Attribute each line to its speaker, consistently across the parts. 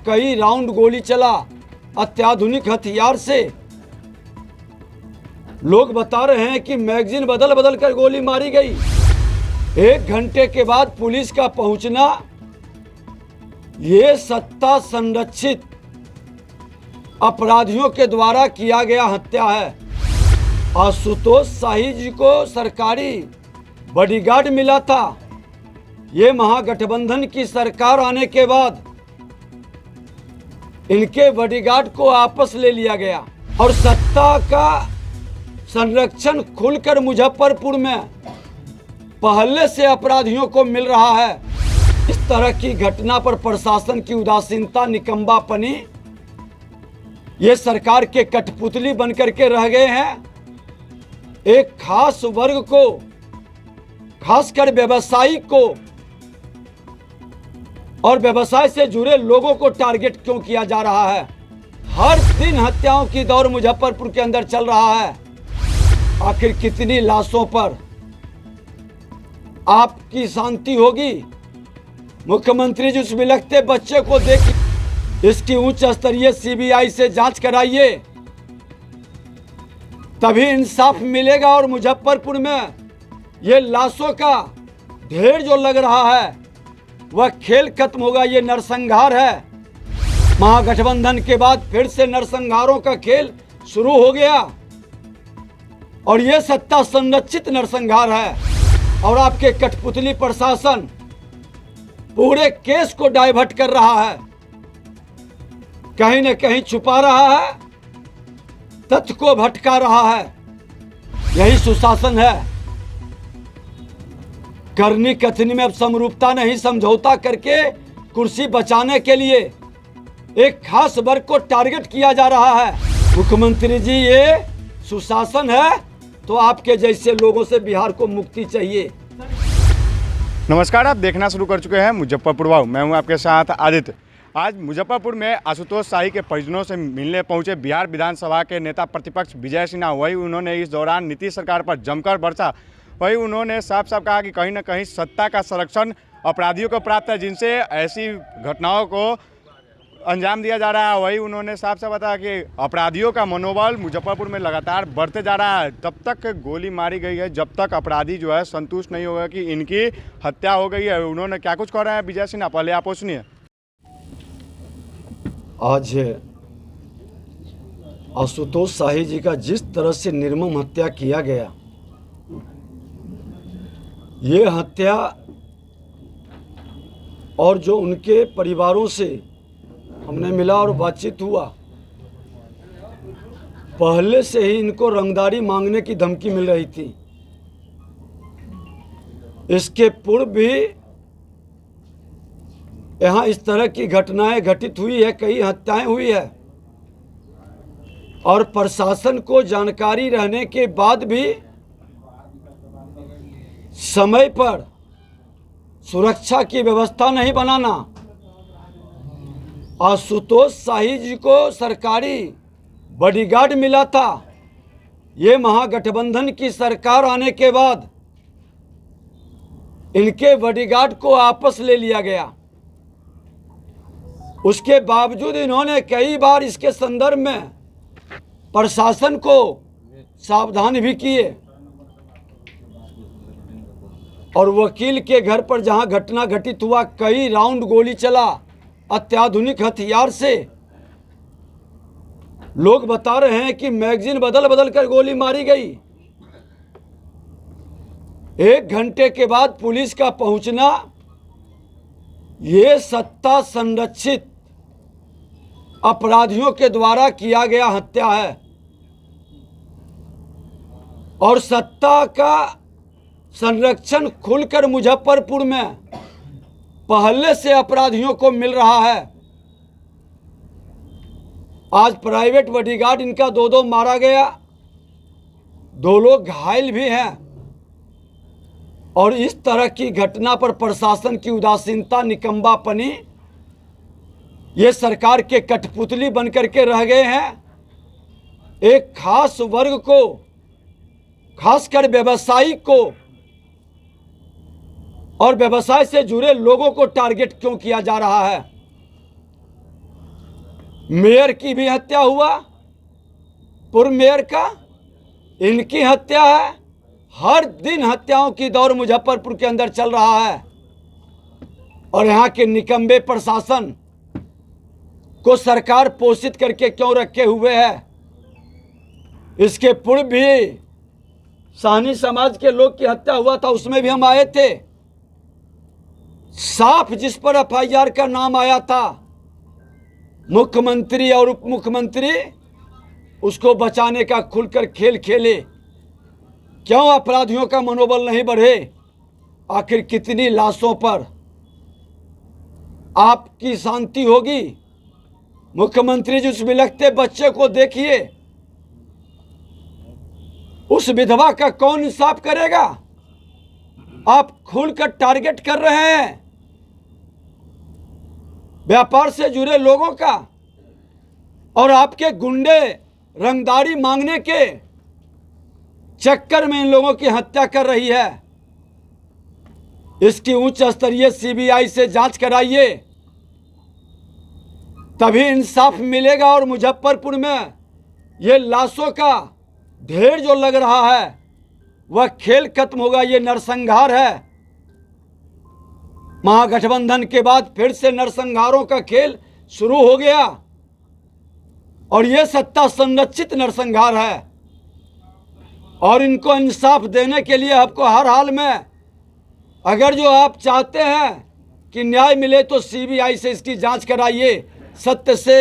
Speaker 1: कई राउंड गोली चला अत्याधुनिक हथियार से। लोग बता रहे हैं कि मैगजीन बदल बदल कर गोली मारी गई। 1 घंटे के बाद पुलिस का पहुंचना ये सत्ता संरक्षित अपराधियों के द्वारा किया गया हत्या है। आशुतोष शाही जी को सरकारी बॉडीगार्ड मिला था। ये महागठबंधन की सरकार आने के बाद इनके बॉडीगार्ड को वापस ले लिया गया और सत्ता का संरक्षण खुलकर मुजफ्फरपुर में पहले से अपराधियों को मिल रहा है। इस तरह की घटना पर प्रशासन की उदासीनता, निकम्बापनी, ये सरकार के कठपुतली बनकर के रह गए हैं। एक खास वर्ग को, खासकर व्यवसायी को और व्यवसाय से जुड़े लोगों को टारगेट क्यों किया जा रहा है? हर दिन हत्याओं की दौर मुजफ्फरपुर के अंदर चल रहा है। आखिर कितनी लाशों पर आपकी शांति होगी? मुख्यमंत्री जी उस बिलखते बच्चे को देख, इसकी उच्च स्तरीय सीबीआई से जांच कराइए, तभी इंसाफ मिलेगा। और मुजफ्फरपुर में ये लाशों का ढेर जो लग रहा है वह खेल खत्म होगा। ये नरसंहार है। महागठबंधन के बाद फिर से नरसंहारों का खेल शुरू हो गया और ये सत्ता संरक्षित नरसंहार है। और आपके कठपुतली प्रशासन पूरे केस को डाइवर्ट कर रहा है, कहीं न कहीं छुपा रहा है, तथ्य को भटका रहा है। यही सुशासन है। करनी कथनी में अब समरूपता नहीं, समझौता करके कुर्सी बचाने के लिए एक खास वर्ग को टारगेट किया जा रहा है। मुख्यमंत्री जी, ये सुशासन है तो आपके जैसे लोगों से बिहार को मुक्ति चाहिए।
Speaker 2: नमस्कार, आप देखना शुरू कर चुके हैं मुजफ्फरपुर वाव। मैं हूं आपके साथ आदित्य। आज मुजफ्फरपुर में आशुतोष शाही के परिजनों से मिलने पहुंचे बिहार विधानसभा के नेता प्रतिपक्ष विजय सिन्हा। वही उन्होंने इस दौरान नीतीश सरकार पर जमकर बरसा। वही उन्होंने साफ साफ कहा कि कहीं ना कहीं सत्ता का संरक्षण अपराधियों को प्राप्त है, जिनसे ऐसी घटनाओं को अंजाम दिया जा रहा है। वही उन्होंने साफ साफ बताया कि अपराधियों का मनोबल मुजफ्फरपुर में लगातार बढ़ते जा रहा है। तब तक गोली मारी गई है जब तक अपराधी जो है संतुष्ट नहीं होगा कि इनकी हत्या हो गई है। उन्होंने क्या कुछ कह रहे हैं विजय सिन्हा, पहले आप सुनिए।
Speaker 1: आज आशुतोष शाही जी का जिस तरह से निर्मम हत्या किया गया, ये हत्या और जो उनके परिवारों से हमने मिला और बातचीत हुआ, पहले से ही इनको रंगदारी मांगने की धमकी मिल रही थी। इसके पूर्व भी यहाँ इस तरह की घटनाएं घटित हुई है, कई हत्याएं हुई है और प्रशासन को जानकारी रहने के बाद भी समय पर सुरक्षा की व्यवस्था नहीं बनाना। आशुतोष शाही जी को सरकारी बॉडीगार्ड मिला था। ये महागठबंधन की सरकार आने के बाद इनके बॉडीगार्ड को वापस ले लिया गया। उसके बावजूद इन्होंने कई बार इसके संदर्भ में प्रशासन को सावधान भी किए और वकील के घर पर जहां घटना घटित हुआ, कई राउंड गोली चला अत्याधुनिक हथियार से। लोग बता रहे हैं कि मैगजीन बदल बदल कर गोली मारी गई। 1 घंटे के बाद पुलिस का पहुंचना ये सत्ता संरक्षित अपराधियों के द्वारा किया गया हत्या है और सत्ता का संरक्षण खुलकर मुजफ्फरपुर में पहले से अपराधियों को मिल रहा है। आज प्राइवेट बॉडीगार्ड इनका 2 मारा गया, 2 लोग घायल भी हैं और इस तरह की घटना पर प्रशासन की उदासीनता, निकम्बापनी, ये सरकार के कठपुतली बनकर के रह गए हैं। एक खास वर्ग को, खासकर व्यवसायी को और व्यवसाय से जुड़े लोगों को टारगेट क्यों किया जा रहा है? मेयर की भी हत्या हुआ, पूर्व मेयर का, इनकी हत्या है। हर दिन हत्याओं की दौर मुजफ्फरपुर के अंदर चल रहा है और यहाँ के निकम्बे प्रशासन को सरकार पोषित करके क्यों रखे हुए है। इसके पूर्व भी साहनी समाज के लोग की हत्या हुआ था, उसमें भी हम आए थे। साफ जिस पर एफआईआर का नाम आया था, मुख्यमंत्री और उप मुख्यमंत्री उसको बचाने का खुलकर खेल खेले। क्यों अपराधियों का मनोबल नहीं बढ़े? आखिर कितनी लाशों पर आपकी शांति होगी? मुख्यमंत्री जी, उस बिलखते बच्चे को देखिए, उस विधवा का कौन इंसाफ करेगा? आप खुलकर टारगेट कर रहे हैं व्यापार से जुड़े लोगों का, और आपके गुंडे रंगदारी मांगने के चक्कर में इन लोगों की हत्या कर रही है। इसकी उच्च स्तरीय सीबीआई से जांच कराइए, तभी इंसाफ मिलेगा। और मुजफ्फरपुर में ये लाशों का ढेर जो लग रहा है वह खेल खत्म होगा। ये नरसंहार है। महागठबंधन के बाद फिर से नरसंहारों का खेल शुरू हो गया और ये सत्ता संरक्षित नरसंहार है। और इनको इंसाफ देने के लिए आपको हर हाल में, अगर जो आप चाहते हैं कि न्याय मिले, तो सीबीआई से इसकी जांच कराइए, सत्य से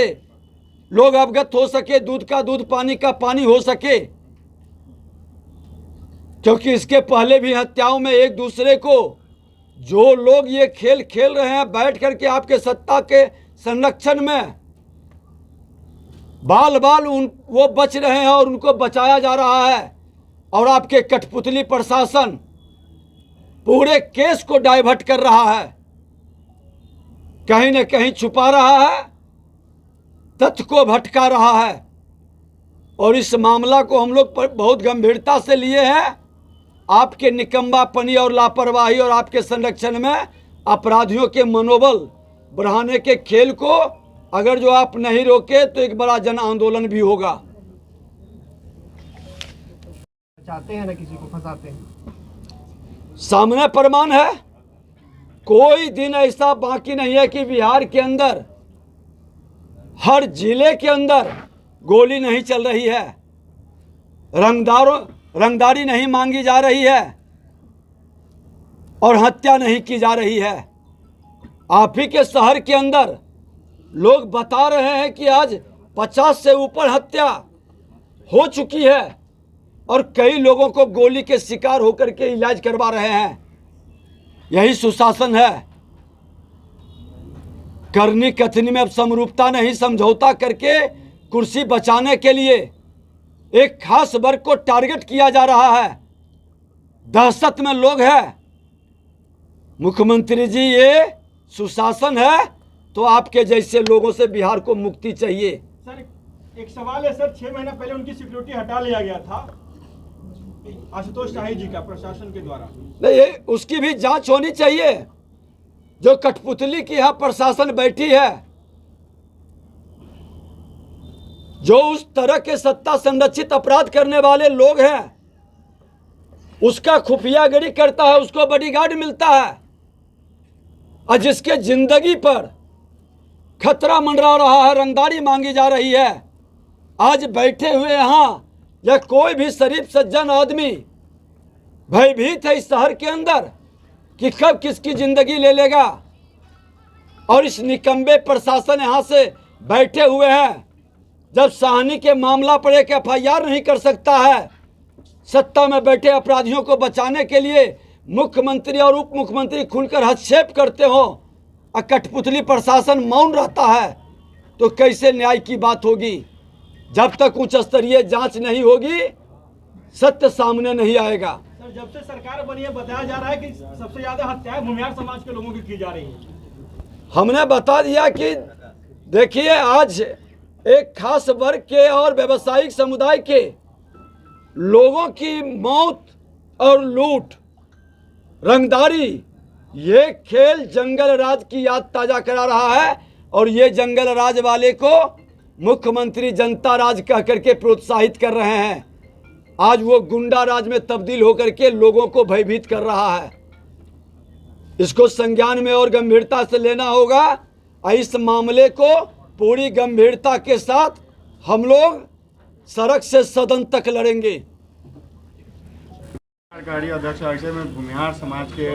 Speaker 1: लोग अवगत हो सके, दूध का दूध पानी का पानी हो सके। क्योंकि इसके पहले भी हत्याओं में एक दूसरे को जो लोग ये खेल खेल रहे हैं बैठ करके आपके सत्ता के संरक्षण में, बाल बाल वो बच रहे हैं और उनको बचाया जा रहा है। और आपके कठपुतली प्रशासन पूरे केस को डाइवर्ट कर रहा है, कहीं न कहीं छुपा रहा है, तथ्य को भटका रहा है। और इस मामला को हम लोग बहुत गंभीरता से लिए हैं। आपके निकम्बापनी और लापरवाही और आपके संरक्षण में अपराधियों के मनोबल बढ़ाने के खेल को अगर जो आप नहीं रोके तो एक बड़ा जन आंदोलन भी होगा।
Speaker 3: चाहते हैं ना किसी को फंसाते हैं।
Speaker 1: सामने प्रमाण है। कोई दिन ऐसा बाकी नहीं है कि बिहार के अंदर हर जिले के अंदर गोली नहीं चल रही है, रंगदारी नहीं मांगी जा रही है और हत्या नहीं की जा रही है। आप ही के शहर के अंदर लोग बता रहे हैं कि आज 50 से ऊपर हत्या हो चुकी है और कई लोगों को गोली के शिकार होकर के इलाज करवा रहे हैं। यही सुशासन है। करनी कथनी में अब समरूपता नहीं, समझौता करके कुर्सी बचाने के लिए एक खास वर्ग को टारगेट किया जा रहा है। दहशत में लोग हैं। मुख्यमंत्री जी, ये सुशासन है तो आपके जैसे लोगों से बिहार को मुक्ति चाहिए।
Speaker 4: सर, एक सवाल है सर, 6 महीना पहले उनकी सिक्योरिटी हटा लिया गया था आशुतोष शाही जी का प्रशासन के द्वारा।
Speaker 1: नहीं, उसकी भी जांच होनी चाहिए। जो कठपुतली की यहाँ प्रशासन बैठी है, जो उस तरह के सत्ता संरक्षित अपराध करने वाले लोग हैं, उसका खुफियागिरी करता है, उसको बॉडीगार्ड मिलता है। और जिसके जिंदगी पर खतरा मंडरा रहा है, रंगदारी मांगी जा रही है, आज बैठे हुए यहाँ या कोई भी शरीफ सज्जन आदमी भयभीत है इस शहर के अंदर कि कब किसकी जिंदगी ले लेगा। और इस निकम्बे प्रशासन यहाँ से बैठे हुए हैं। जब साहनी के मामला पर एक एफआईआर नहीं कर सकता है, सत्ता में बैठे अपराधियों को बचाने के लिए मुख्यमंत्री और उप मुख्यमंत्री खुलकर हस्तक्षेप करते हो और कठपुतली प्रशासन मौन रहता है, तो कैसे न्याय की बात होगी? जब तक उच्च स्तरीय जांच नहीं होगी, सत्य सामने नहीं आएगा।
Speaker 4: सर, जब से सरकार बनी है बताया जा रहा है कि सबसे ज्यादा हत्याएं भूमिहार समाज के लोगों की जा रही हैं।
Speaker 1: हमने बता दिया कि देखिए, आज एक खास वर्ग के और व्यवसायिक समुदाय के लोगों की मौत और लूट, रंगदारी, ये खेल जंगल राज की याद ताजा करा रहा है। और ये जंगल राज वाले को मुख्यमंत्री जनता राज कह करके प्रोत्साहित कर रहे हैं, आज वो गुंडा राज में तब्दील होकर के लोगों को भयभीत कर रहा है। इसको संज्ञान में और गंभीरता से लेना होगा और इस मामले को पूरी गंभीरता के साथ हम लोग सड़क से सदन तक लड़ेंगे।
Speaker 2: कार्यकारी अध्यक्ष ऐसे में भूमिहार समाज के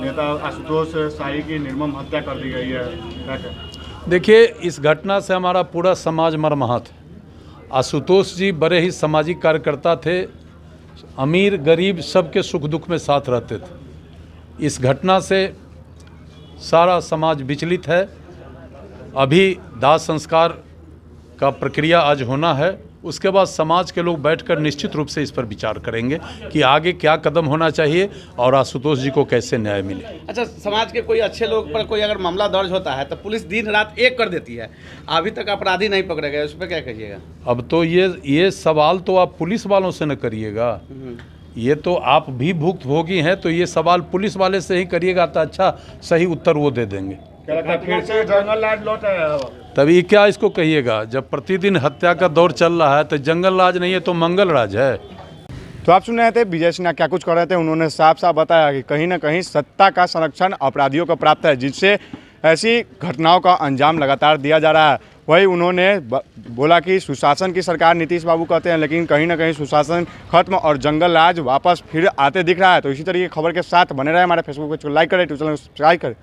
Speaker 2: नेता आशुतोष शाही की निर्मम हत्या कर दी गई है।
Speaker 5: देखिए, इस घटना से हमारा पूरा समाज मर्माहत है। आशुतोष जी बड़े ही सामाजिक कार्यकर्ता थे, अमीर गरीब सबके सुख दुख में साथ रहते थे। इस घटना से सारा समाज विचलित है। अभी दाह संस्कार का प्रक्रिया आज होना है, उसके बाद समाज के लोग बैठकर निश्चित रूप से इस पर विचार करेंगे कि आगे क्या कदम होना चाहिए और आशुतोष जी को कैसे न्याय मिले।
Speaker 6: अच्छा, समाज के कोई अच्छे लोग पर कोई अगर मामला दर्ज होता है तो पुलिस दिन रात एक कर देती है, अभी तक अपराधी नहीं पकड़े गए, उस पर क्या कहिएगा?
Speaker 5: अब तो ये सवाल तो आप पुलिस वालों से न करिएगा, ये तो आप भी भुक्तभोगी हैं, तो ये सवाल पुलिस वाले से ही करिएगा तो अच्छा सही उत्तर वो दे देंगे।
Speaker 2: फिर से जंगल राज लौट आया।
Speaker 5: तभी क्या इसको कहिएगा, जब प्रतिदिन हत्या का दौर चल रहा है तो जंगल राज नहीं है तो मंगल राज है।
Speaker 2: तो आप सुन रहे थे विजय सिन्हा क्या कुछ कर रहे थे। उन्होंने साफ साफ बताया कि कहीं ना कहीं सत्ता का संरक्षण अपराधियों को प्राप्त है, जिससे ऐसी घटनाओं का अंजाम लगातार दिया जा रहा है। वही उन्होंने बोला कि सुशासन की सरकार नीतीश बाबू कहते हैं, लेकिन कहीं ना कहीं सुशासन खत्म और जंगल राज वापस फिर आते दिख रहा है। तो इसी तरह की खबर के साथ बने रहे, हमारे फेसबुक पेज को लाइक करें, ट्विटर चैनल को सब्सक्राइब करें।